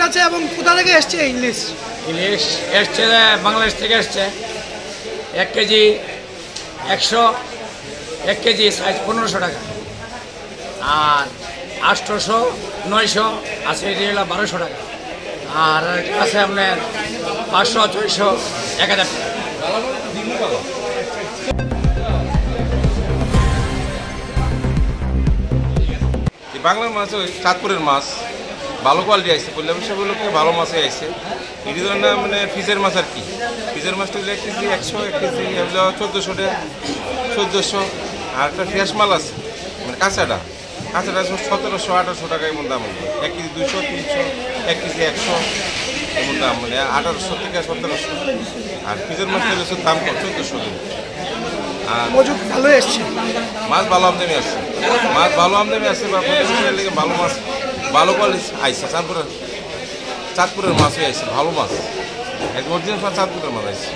আছে এবং কোথা থেকে এসছে ইলিশ? ইলিশ এসছে বাংলাদেশ থেকে এসছে। 1 কেজি 100, 1 কেজি সাইজ 1500 টাকা, আর 800, 900 আছে, এটি হলো 1200 টাকা, আর আছে আপনার 500, 600, 1000 টাকা। বাংলার মাছ ওই চাঁদপুরের মাছ ভালো কোয়ালিটি আসছে, বললাম সেগুলোকে ভালো মাছই আসছে। এটি ধরনের মানে ফ্রিজের মাছ আর কি। ফ্রিজের মাছটা হলে 1 কেজি 100, 1 কেজি এগুলো 1400 টাকা, 1400। আর একটা ফ্রেশ মাল আছে মানে কাঁচাটা 1700, 1800 টাকা এমন দাম হবে। 1 কেজি 200, 300, 1 কেজি 100 এমন দাম, মানে 1800 থেকে 1700। আর ফ্রিজের মাছটা হচ্ছে দাম কম 1400 টাকা। আর মজুদ ভালো এসছে, মাছ ভালো আমদানি আসছে, মাছ ভালো আমদানি আসছে বা ভালো মাছ ভালো কোয়ালিটি আইসে। চাঁদপুরের মাছই আইসে, ভালো মাছ একদম অরিজিনাল চাঁদপুরের মাছ আইসে।